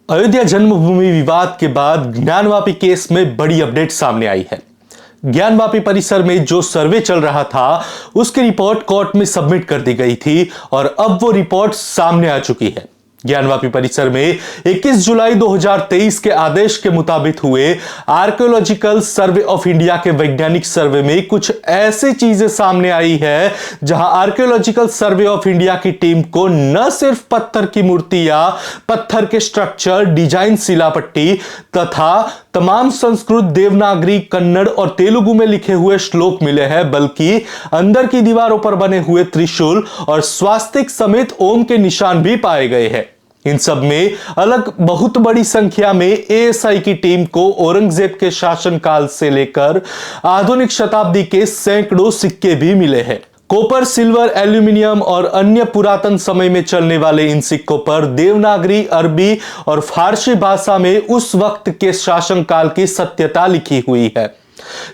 अयोध्या जन्मभूमि विवाद के बाद ज्ञानवापी केस में बड़ी अपडेट सामने आई है। ज्ञानवापी परिसर में जो सर्वे चल रहा था उसकी रिपोर्ट कोर्ट में सबमिट कर दी गई थी और अब वो रिपोर्ट सामने आ चुकी है। ज्ञानवापी परिसर में 21 जुलाई 2023 के आदेश के मुताबिक हुए आर्कियोलॉजिकल सर्वे ऑफ इंडिया के वैज्ञानिक सर्वे में कुछ ऐसी चीजें सामने आई है जहां आर्कियोलॉजिकल सर्वे ऑफ इंडिया की टीम को न सिर्फ पत्थर की मूर्ति या पत्थर के स्ट्रक्चर, डिजाइन, शिलापट्टी तथा तमाम संस्कृत, देवनागरी, कन्नड़ और तेलुगु में लिखे हुए श्लोक मिले हैं, बल्कि अंदर की दीवारों पर बने हुए त्रिशूल और स्वास्तिक समेत ओम के निशान भी पाए गए हैं। इन सब में अलग बहुत बड़ी संख्या में एएसआई की टीम को औरंगजेब के शासनकाल से लेकर आधुनिक शताब्दी के सैकड़ों सिक्के भी मिले हैं। कॉपर, सिल्वर, एल्यूमिनियम और अन्य पुरातन समय में चलने वाले इन सिक्कों पर देवनागरी, अरबी और फारसी भाषा में उस वक्त के शासनकाल की सत्यता लिखी हुई है।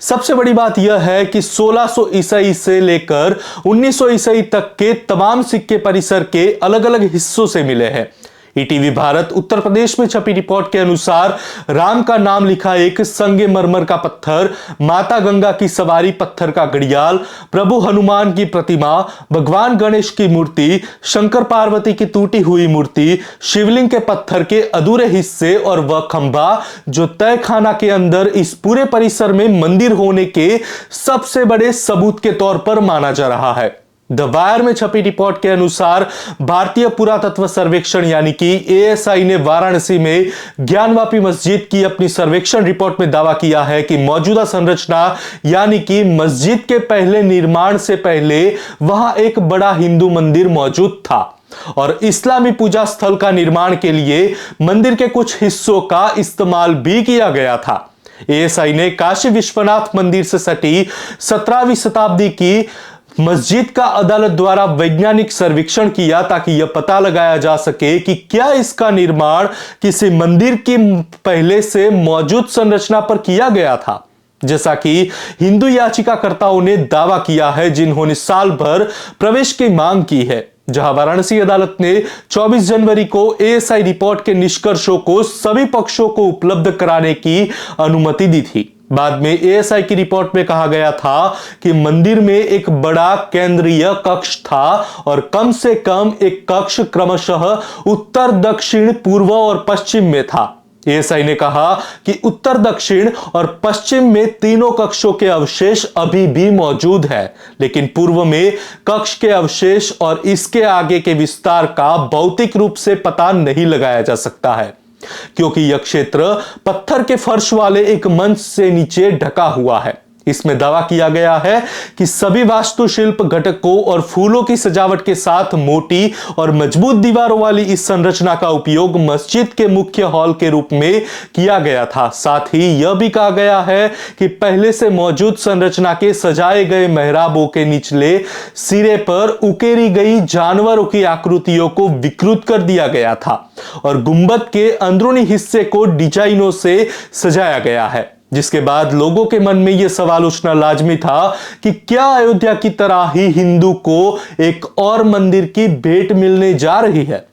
सबसे बड़ी बात यह है कि 1600 ईसाई से लेकर 1900 ईसाई तक के तमाम सिक्के परिसर के अलग अलग हिस्सों से मिले हैं। ईटीवी भारत उत्तर प्रदेश में छपी रिपोर्ट के अनुसार राम का नाम लिखा एक संगमरमर का पत्थर, माता गंगा की सवारी पत्थर का घड़ियाल, प्रभु हनुमान की प्रतिमा, भगवान गणेश की मूर्ति, शंकर पार्वती की टूटी हुई मूर्ति, शिवलिंग के पत्थर के अधूरे हिस्से और वह खंभा जो तहखाना के अंदर इस पूरे परिसर में मंदिर होने के सबसे बड़े सबूत के तौर पर माना जा रहा है। द वायर में छपी रिपोर्ट के अनुसार भारतीय पुरातत्व सर्वेक्षण यानी कि एएसआई ने वाराणसी में ज्ञानवापी मस्जिद की अपनी सर्वेक्षण रिपोर्ट में दावा किया है कि मौजूदा संरचना यानी कि मस्जिद के पहले निर्माण से पहले वहां एक बड़ा हिंदू मंदिर मौजूद था और इस्लामी पूजा स्थल का निर्माण के लिए मंदिर के कुछ हिस्सों का इस्तेमाल भी किया गया था। एएसआई ने काशी विश्वनाथ मंदिर से सटी 17वीं शताब्दी की मस्जिद का अदालत द्वारा वैज्ञानिक सर्वेक्षण किया ताकि यह पता लगाया जा सके कि क्या इसका निर्माण किसी मंदिर की पहले से मौजूद संरचना पर किया गया था, जैसा कि हिंदू याचिकाकर्ताओं ने दावा किया है जिन्होंने साल भर प्रवेश की मांग की है। जहां वाराणसी अदालत ने 24 जनवरी को एएसआई रिपोर्ट के निष्कर्षों को सभी पक्षों को उपलब्ध कराने की अनुमति दी थी। बाद में एएसआई की रिपोर्ट में कहा गया था कि मंदिर में एक बड़ा केंद्रीय कक्ष था और कम से कम एक कक्ष क्रमशः उत्तर, दक्षिण, पूर्व और पश्चिम में था। एएसआई ने कहा कि उत्तर, दक्षिण और पश्चिम में तीनों कक्षों के अवशेष अभी भी मौजूद है, लेकिन पूर्व में कक्ष के अवशेष और इसके आगे के विस्तार का भौतिक रूप से पता नहीं लगाया जा सकता है, क्योंकि यह क्षेत्र पत्थर के फर्श वाले एक मंच से नीचे ढका हुआ है। इसमें दावा किया गया है कि सभी वास्तुशिल्प घटकों और फूलों की सजावट के साथ मोटी और मजबूत दीवारों वाली इस संरचना का उपयोग मस्जिद के मुख्य हॉल के रूप में किया गया था। साथ ही यह भी कहा गया है कि पहले से मौजूद संरचना के सजाए गए मेहराबों के निचले सिरे पर उकेरी गई जानवरों की आकृतियों को विकृत कर दिया गया था और गुंबद के अंदरूनी हिस्से को डिजाइनों से सजाया गया है, जिसके बाद लोगों के मन में यह सवाल उठना लाजमी था कि क्या अयोध्या की तरह ही हिंदू को एक और मंदिर की भेंट मिलने जा रही है।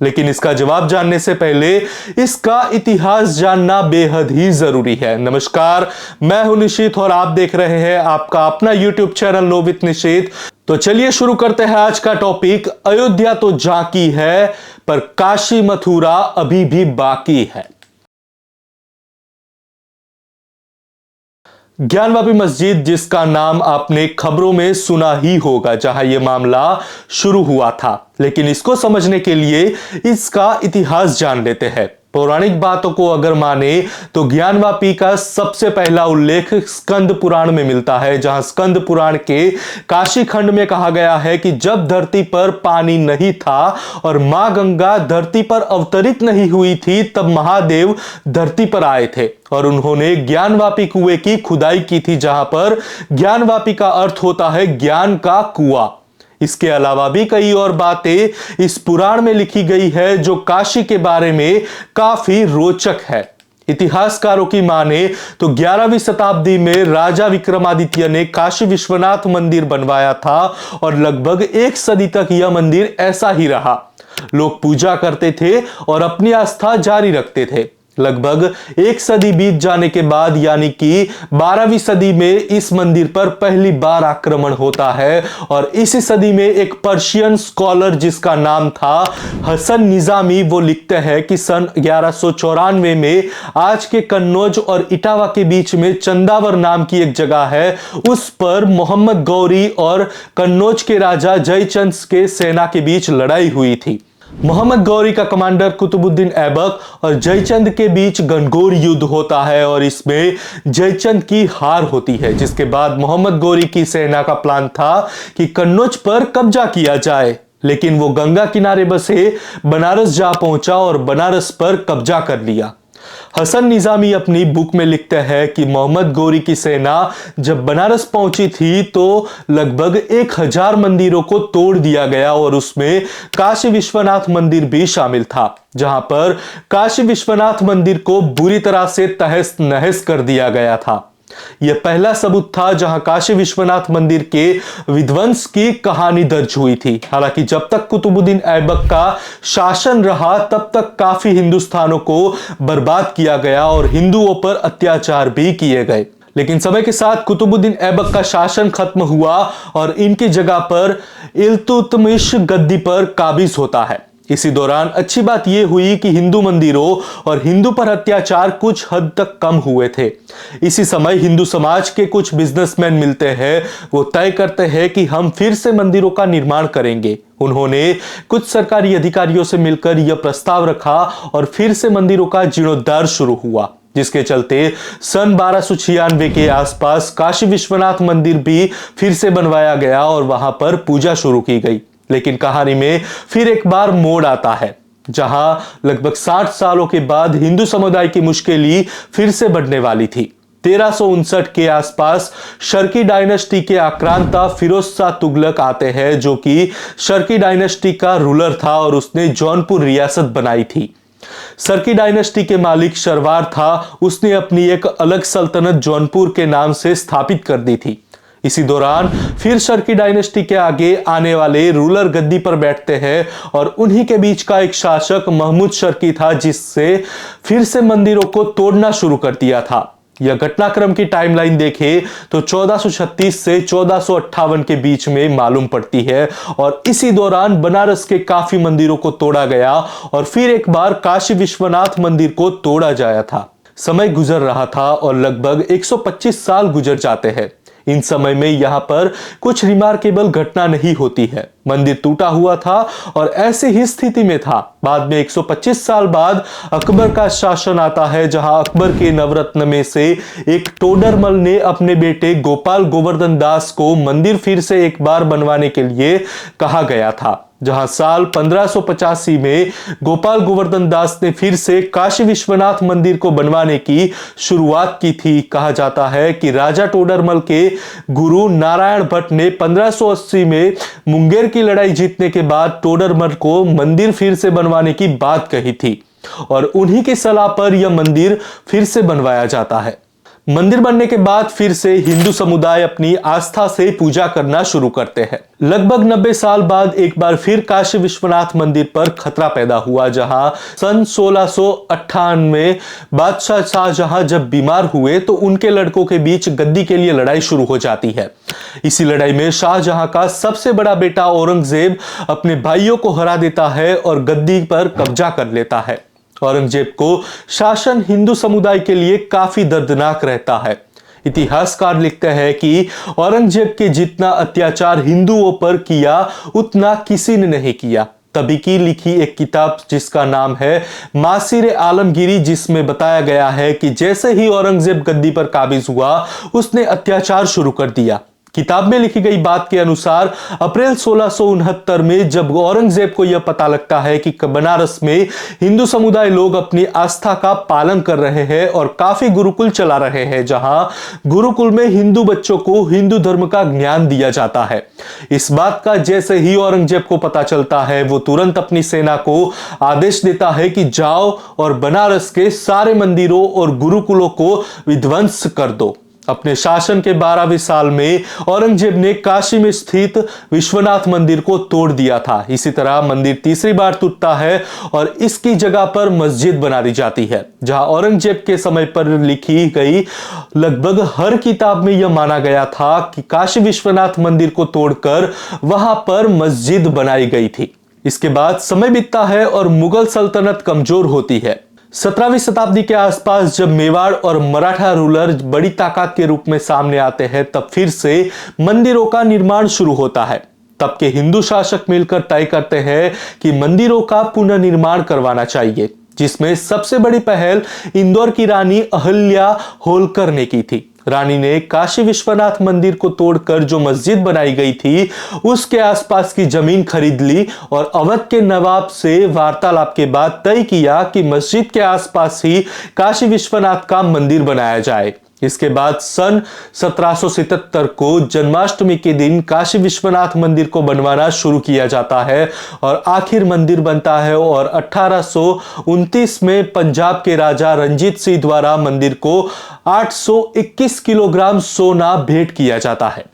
लेकिन इसका जवाब जानने से पहले इसका इतिहास जानना बेहद ही जरूरी है। नमस्कार, मैं हूं निशित और आप देख रहे हैं आपका अपना यूट्यूब चैनल नो विथ निशित। तो चलिए शुरू करते हैं आज का टॉपिक। अयोध्या तो झांकी है पर काशी मथुरा अभी भी बाकी है। ज्ञानवापी मस्जिद, जिसका नाम आपने खबरों में सुना ही होगा, जहां यह मामला शुरू हुआ था, लेकिन इसको समझने के लिए इसका इतिहास जान लेते हैं। पौराणिक बातों को अगर माने तो ज्ञानवापी का सबसे पहला उल्लेख स्कंद पुराण में मिलता है, जहां स्कंद पुराण के काशी खंड में कहा गया है कि जब धरती पर पानी नहीं था और मां गंगा धरती पर अवतरित नहीं हुई थी, तब महादेव धरती पर आए थे और उन्होंने ज्ञानवापी कुएं की खुदाई की थी, जहां पर ज्ञानवापी का अर्थ होता है ज्ञान का कुआं। इसके अलावा भी कई और बातें इस पुराण में लिखी गई है जो काशी के बारे में काफी रोचक है। इतिहासकारों की माने तो 11वीं शताब्दी में राजा विक्रमादित्य ने काशी विश्वनाथ मंदिर बनवाया था और लगभग एक सदी तक यह मंदिर ऐसा ही रहा। लोग पूजा करते थे और अपनी आस्था जारी रखते थे। लगभग एक सदी बीत जाने के बाद यानी कि 12वीं सदी में इस मंदिर पर पहली बार आक्रमण होता है और इसी सदी में एक पर्शियन स्कॉलर जिसका नाम था हसन निजामी, वो लिखते हैं कि सन 1194 में आज के कन्नौज और इटावा के बीच में चंदावर नाम की एक जगह है, उस पर मोहम्मद गौरी और कन्नौज के राजा जयचंद के सेना के बीच लड़ाई हुई थी। मोहम्मद गौरी का कमांडर कुतुबुद्दीन ऐबक और जयचंद के बीच घनघोर युद्ध होता है और इसमें जयचंद की हार होती है, जिसके बाद मोहम्मद गौरी की सेना का प्लान था कि कन्नौज पर कब्जा किया जाए, लेकिन वो गंगा किनारे बसे बनारस जा पहुंचा और बनारस पर कब्जा कर लिया। हसन निजामी अपनी बुक में लिखते हैं कि मोहम्मद गौरी की सेना जब बनारस पहुंची थी तो लगभग 1000 मंदिरों को तोड़ दिया गया और उसमें काशी विश्वनाथ मंदिर भी शामिल था, जहां पर काशी विश्वनाथ मंदिर को बुरी तरह से तहस नहस कर दिया गया था। यह पहला सबूत था जहां काशी विश्वनाथ मंदिर के विध्वंस की कहानी दर्ज हुई थी। हालांकि जब तक कुतुबुद्दीन ऐबक का शासन रहा तब तक काफी हिंदुस्तानों को बर्बाद किया गया और हिंदुओं पर अत्याचार भी किए गए, लेकिन समय के साथ कुतुबुद्दीन ऐबक का शासन खत्म हुआ और इनकी जगह पर इल्तुतमिश गद्दी पर काबिज होता है। इसी दौरान अच्छी बात यह हुई कि हिंदू मंदिरों और हिंदू पर अत्याचार कुछ हद तक कम हुए थे। इसी समय हिंदू समाज के कुछ बिजनेसमैन मिलते हैं, वो तय करते हैं कि हम फिर से मंदिरों का निर्माण करेंगे। उन्होंने कुछ सरकारी अधिकारियों से मिलकर यह प्रस्ताव रखा और फिर से मंदिरों का जीर्णोद्धार शुरू हुआ, जिसके चलते सन 1296 के आसपास काशी विश्वनाथ मंदिर भी फिर से बनवाया गया और वहां पर पूजा शुरू की गई। लेकिन कहानी में फिर एक बार मोड़ आता है, जहां लगभग 60 सालों के बाद हिंदू समुदाय की मुश्किल फिर से बढ़ने वाली थी। 1359 के आसपास शर्की डायनेस्टी के आक्रांता फिरोज शाह तुगलक आते हैं, जो कि शर्की डायनेस्टी का रूलर था और उसने जौनपुर रियासत बनाई थी। शर्की डायनेस्टी के मालिक शरवार था, उसने अपनी एक अलग सल्तनत जौनपुर के नाम से स्थापित कर दी थी। इसी दौरान फिर शर्की डायनेस्टी के आगे आने वाले रूलर गद्दी पर बैठते हैं और उन्हीं के बीच का एक शासक महमूद शर्की था, जिससे फिर से मंदिरों को तोड़ना शुरू कर दिया था। यह घटनाक्रम की टाइमलाइन देखें तो 1436 से 1458 के बीच में मालूम पड़ती है और इसी दौरान बनारस के काफी मंदिरों को तोड़ा गया और फिर एक बार काशी विश्वनाथ मंदिर को तोड़ा जाया था। समय गुजर रहा था और लगभग 125 साल गुजर जाते हैं। इन समय में यहां पर कुछ रिमार्केबल घटना नहीं होती है। मंदिर टूटा हुआ था और ऐसी ही स्थिति में था। बाद में 125 साल बाद अकबर का शासन आता है, जहां अकबर के नवरत्न में से एक टोडरमल ने अपने बेटे गोपाल गोवर्धन दास को मंदिर फिर से एक बार बनवाने के लिए कहा गया था, जहां साल 1585 में गोपाल गोवर्धन दास ने फिर से काशी विश्वनाथ मंदिर को बनवाने की शुरुआत की थी। कहा जाता है कि राजा टोडरमल के गुरु नारायण भट्ट ने 1580 में मुंगेर की लड़ाई जीतने के बाद टोडरमल को मंदिर फिर से बनवाने की बात कही थी और उन्हीं की सलाह पर यह मंदिर फिर से बनवाया जाता है। मंदिर बनने के बाद फिर से हिंदू समुदाय अपनी आस्था से पूजा करना शुरू करते हैं। लगभग 90 साल बाद एक बार फिर काशी विश्वनाथ मंदिर पर खतरा पैदा हुआ, जहां सन 1698 में बादशाह शाहजहां जब बीमार हुए तो उनके लड़कों के बीच गद्दी के लिए लड़ाई शुरू हो जाती है। इसी लड़ाई में शाहजहां का सबसे बड़ा बेटा औरंगजेब अपने भाइयों को हरा देता है और गद्दी पर कब्जा कर लेता है। औरंगजेब को शासन हिंदू समुदाय के लिए काफी दर्दनाक रहता है। इतिहासकार लिखते हैं कि औरंगजेब के जितना अत्याचार हिंदुओं पर किया उतना किसी ने नहीं किया। तभी की लिखी एक किताब जिसका नाम है मासिर आलमगीरी, जिसमें बताया गया है कि जैसे ही औरंगजेब गद्दी पर काबिज हुआ उसने अत्याचार शुरू कर दिया। किताब में लिखी गई बात के अनुसार अप्रैल 1669 में जब औरंगजेब को यह पता लगता है कि बनारस में हिंदू समुदाय लोग अपनी आस्था का पालन कर रहे हैं और काफी गुरुकुल चला रहे हैं, जहां गुरुकुल में हिंदू बच्चों को हिंदू धर्म का ज्ञान दिया जाता है। इस बात का जैसे ही औरंगजेब को पता चलता है, वो तुरंत अपनी सेना को आदेश देता है कि जाओ और बनारस के सारे मंदिरों और गुरुकुलों को विध्वंस कर दो। अपने शासन के 12वें साल में औरंगजेब ने काशी में स्थित विश्वनाथ मंदिर को तोड़ दिया था। इसी तरह मंदिर तीसरी बार टूटता है और इसकी जगह पर मस्जिद बना दी जाती है। जहां औरंगजेब के समय पर लिखी गई लगभग हर किताब में यह माना गया था कि काशी विश्वनाथ मंदिर को तोड़कर वहां पर मस्जिद बनाई गई थी। इसके बाद समय बीतता है और मुगल सल्तनत कमजोर होती है। 17वीं शताब्दी के आसपास जब मेवाड़ और मराठा रूलर बड़ी ताकत के रूप में सामने आते हैं, तब फिर से मंदिरों का निर्माण शुरू होता है। तब के हिंदू शासक मिलकर तय करते हैं कि मंदिरों का पुनर्निर्माण करवाना चाहिए, जिसमें सबसे बड़ी पहल इंदौर की रानी अहिल्या होलकर ने की थी। रानी ने काशी विश्वनाथ मंदिर को तोड़कर जो मस्जिद बनाई गई थी, उसके आसपास की जमीन खरीद ली और अवध के नवाब से वार्तालाप के बाद तय किया कि मस्जिद के आसपास ही काशी विश्वनाथ का मंदिर बनाया जाए। इसके बाद सन 1777 को जन्माष्टमी के दिन काशी विश्वनाथ मंदिर को बनवाना शुरू किया जाता है और आखिर मंदिर बनता है और 1829 में पंजाब के राजा रंजीत सिंह द्वारा मंदिर को 821 किलोग्राम सोना भेंट किया जाता है।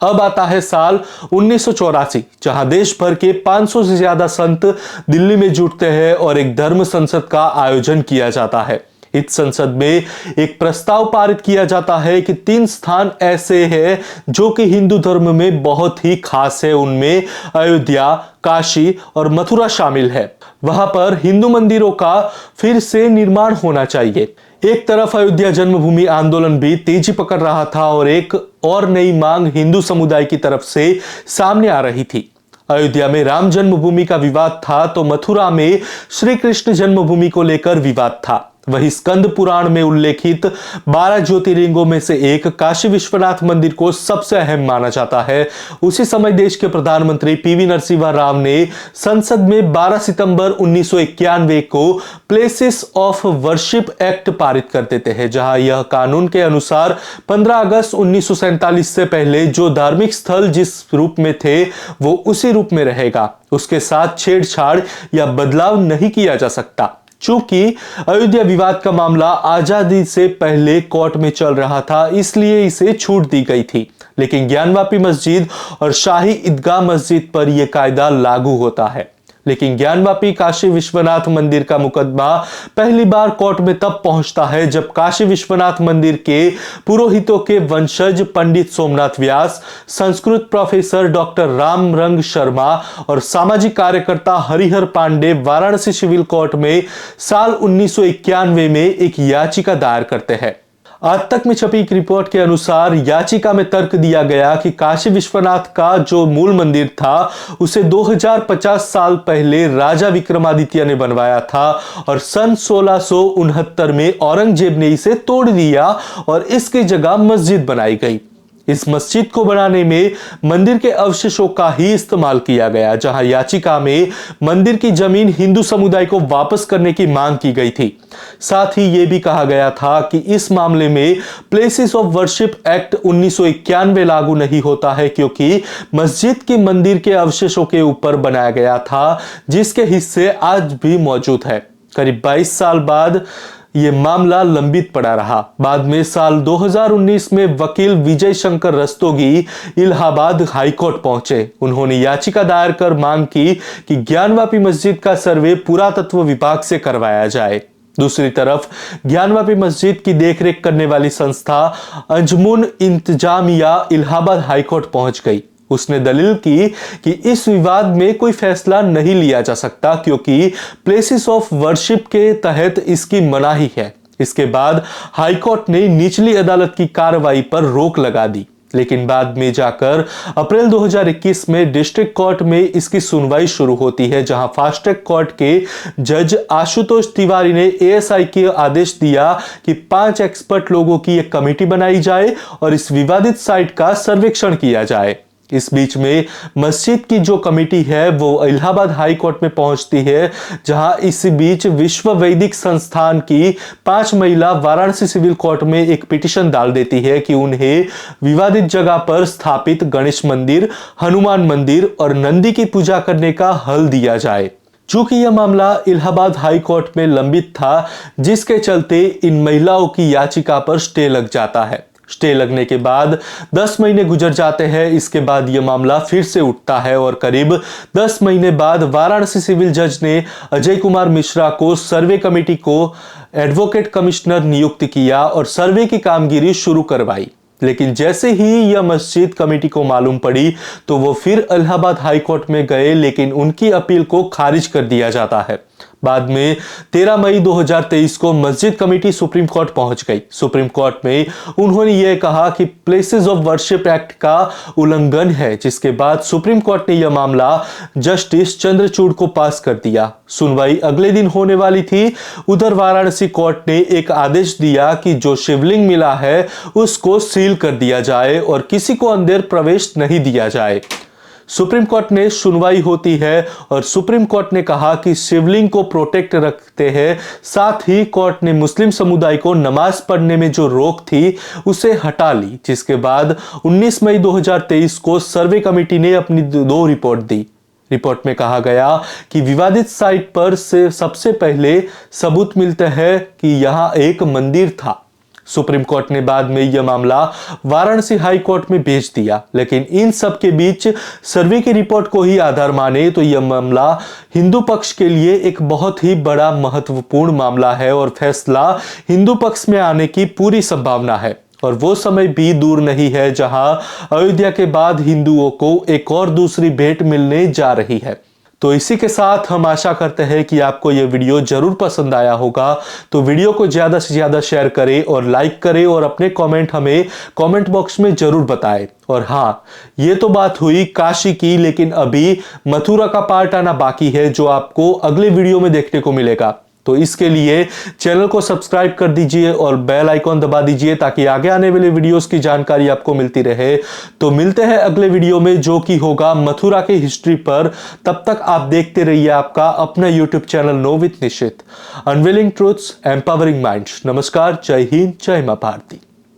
अब आता है साल 1984, जहां देश भर के 500 से ज्यादा संत दिल्ली में जुटते हैं और एक धर्म संसद का आयोजन किया जाता है। इस संसद में एक प्रस्ताव पारित किया जाता है कि 3 स्थान ऐसे हैं जो कि हिंदू धर्म में बहुत ही खास है। उनमें अयोध्या, काशी और मथुरा शामिल है। वहां पर हिंदू मंदिरों का फिर से निर्माण होना चाहिए। एक तरफ अयोध्या जन्मभूमि आंदोलन भी तेजी पकड़ रहा था और एक और नई मांग हिंदू समुदाय की तरफ से सामने आ रही थी। अयोध्या में राम जन्मभूमि का विवाद था, तो मथुरा में श्री कृष्ण जन्मभूमि को लेकर विवाद था। वही स्कंद पुराण में उल्लेखित 12 ज्योतिर्लिंगों में से एक काशी विश्वनाथ मंदिर को सबसे अहम माना जाता है। उसी समय देश के प्रधानमंत्री पीवी नरसिम्हा राव ने संसद में 12 सितंबर 1991 को प्लेसेस ऑफ वर्शिप एक्ट पारित कर देते हैं, जहां यह कानून के अनुसार 15 अगस्त 1947 से पहले जो धार्मिक स्थल जिस रूप में थे वो उसी रूप में रहेगा। उसके साथ छेड़छाड़ या बदलाव नहीं किया जा सकता। चूंकि अयोध्या विवाद का मामला आजादी से पहले कोर्ट में चल रहा था, इसलिए इसे छूट दी गई थी। लेकिन ज्ञानवापी मस्जिद और शाही ईदगाह मस्जिद पर यह कायदा लागू होता है। लेकिन ज्ञानवापी काशी विश्वनाथ मंदिर का मुकदमा पहली बार कोर्ट में तब पहुंचता है जब काशी विश्वनाथ मंदिर के पुरोहितों के वंशज पंडित सोमनाथ व्यास, संस्कृत प्रोफेसर डॉक्टर राम रंग शर्मा और सामाजिक कार्यकर्ता हरिहर पांडे वाराणसी सिविल कोर्ट में साल 1991 में एक याचिका दायर करते हैं। आज तक में छपी एक रिपोर्ट के अनुसार याचिका में तर्क दिया गया कि काशी विश्वनाथ का जो मूल मंदिर था उसे 2050 साल पहले राजा विक्रमादित्य ने बनवाया था और सन 1669 में औरंगजेब ने इसे तोड़ दिया और इसकी जगह मस्जिद बनाई गई। इस मस्जिद को बनाने में मंदिर के अवशेषों का ही इस्तेमाल किया गया, जहां याचिका में मंदिर की जमीन हिंदू समुदाय को वापस करने की मांग की गई थी। साथ ही यह भी कहा गया था कि इस मामले में प्लेसेस ऑफ वर्शिप एक्ट 1991 लागू नहीं होता है, क्योंकि मस्जिद की मंदिर के अवशेषों के ऊपर बनाया गया था, जिसके हिस्से आज भी मौजूद है। करीब 22 साल बाद यह मामला लंबित पड़ा रहा। बाद में साल 2019 में वकील विजय शंकर रस्तोगी इलाहाबाद हाईकोर्ट पहुंचे। उन्होंने याचिका दायर कर मांग की कि ज्ञानवापी मस्जिद का सर्वे पुरातत्व विभाग से करवाया जाए। दूसरी तरफ ज्ञानवापी मस्जिद की देखरेख करने वाली संस्था अंजुमन इंतजामिया इलाहाबाद हाईकोर्ट पहुंच गई। उसने दलील की कि इस विवाद में कोई फैसला नहीं लिया जा सकता, क्योंकि प्लेसेस ऑफ वर्शिप के तहत इसकी मनाही है। इसके बाद हाईकोर्ट ने निचली अदालत की कार्रवाई पर रोक लगा दी। लेकिन बाद में जाकर अप्रैल 2021 में डिस्ट्रिक्ट कोर्ट में इसकी सुनवाई शुरू होती है, जहां फास्ट ट्रैक कोर्ट के जज आशुतोष तिवारी ने एएसआई के आदेश दिया कि 5 एक्सपर्ट लोगों की एक कमेटी बनाई जाए और इस विवादित साइट का सर्वेक्षण किया जाए। इस बीच में मस्जिद की जो कमेटी है वो इलाहाबाद हाई कोर्ट में पहुंचती है, जहां इस बीच विश्व वैदिक संस्थान की 5 महिला वाराणसी सिविल कोर्ट में एक पिटीशन डाल देती है कि उन्हें विवादित जगह पर स्थापित गणेश मंदिर, हनुमान मंदिर और नंदी की पूजा करने का हल दिया जाए। चूंकि यह मामला इलाहाबाद हाई कोर्ट में लंबित था, जिसके चलते इन महिलाओं की याचिका पर स्टे लग जाता है। स्टे लगने के बाद 10 महीने गुजर जाते हैं। इसके बाद यह मामला फिर से उठता है और करीब 10 महीने बाद वाराणसी सिविल जज ने अजय कुमार मिश्रा को सर्वे कमेटी को एडवोकेट कमिश्नर नियुक्त किया और सर्वे की कामगिरी शुरू करवाई। लेकिन जैसे ही यह मस्जिद कमेटी को मालूम पड़ी तो वो फिर इलाहाबाद हाई कोर्ट में गए, लेकिन उनकी अपील को खारिज कर दिया जाता है। बाद में 13 मई 2023 को मस्जिद कमेटी सुप्रीम कोर्ट पहुंच गई। सुप्रीम कोर्ट में उन्होंने यह कहा कि प्लेसेस ऑफ वर्शिप एक्ट का उल्लंघन है, जिसके बाद सुप्रीम कोर्ट ने यह मामला जस्टिस चंद्रचूड़ को पास कर दिया। सुनवाई अगले दिन होने वाली थी। उधर वाराणसी कोर्ट ने एक आदेश दिया कि जो शिवलिंग मिला है उसको सील कर दिया जाए और किसी को अंदर प्रवेश नहीं दिया जाए। सुप्रीम कोर्ट में सुनवाई होती है और सुप्रीम कोर्ट ने कहा कि शिवलिंग को प्रोटेक्ट रखते हैं। साथ ही कोर्ट ने मुस्लिम समुदाय को नमाज पढ़ने में जो रोक थी उसे हटा ली, जिसके बाद 19 मई 2023 को सर्वे कमेटी ने अपनी 2 रिपोर्ट दी। रिपोर्ट में कहा गया कि विवादित साइट पर से सबसे पहले सबूत मिलते हैं कि यहां एक मंदिर था। सुप्रीम कोर्ट ने बाद में यह मामला वाराणसी हाई कोर्ट में भेज दिया, लेकिन इन सब के बीच सर्वे की रिपोर्ट को ही आधार माने तो यह मामला हिंदू पक्ष के लिए एक बहुत ही बड़ा महत्वपूर्ण मामला है और फैसला हिंदू पक्ष में आने की पूरी संभावना है। और वो समय भी दूर नहीं है जहां अयोध्या के बाद हिंदुओं को एक और दूसरी भेंट मिलने जा रही है। तो इसी के साथ हम आशा करते हैं कि आपको यह वीडियो जरूर पसंद आया होगा। तो वीडियो को ज्यादा से ज्यादा शेयर करें और लाइक करें और अपने कमेंट हमें कमेंट बॉक्स में जरूर बताएं। और हाँ, ये तो बात हुई काशी की, लेकिन अभी मथुरा का पार्ट आना बाकी है जो आपको अगले वीडियो में देखने को मिलेगा। तो इसके लिए चैनल को सब्सक्राइब कर दीजिए और बेल आइकॉन दबा दीजिए ताकि आगे आने वाले वीडियोस की जानकारी आपको मिलती रहे। तो मिलते हैं अगले वीडियो में जो कि होगा मथुरा के हिस्ट्री पर। तब तक आप देखते रहिए आपका अपना YouTube channel know with Nishit, unveiling truths empowering minds. नमस्कार, जय हिंद, जय मां भारती।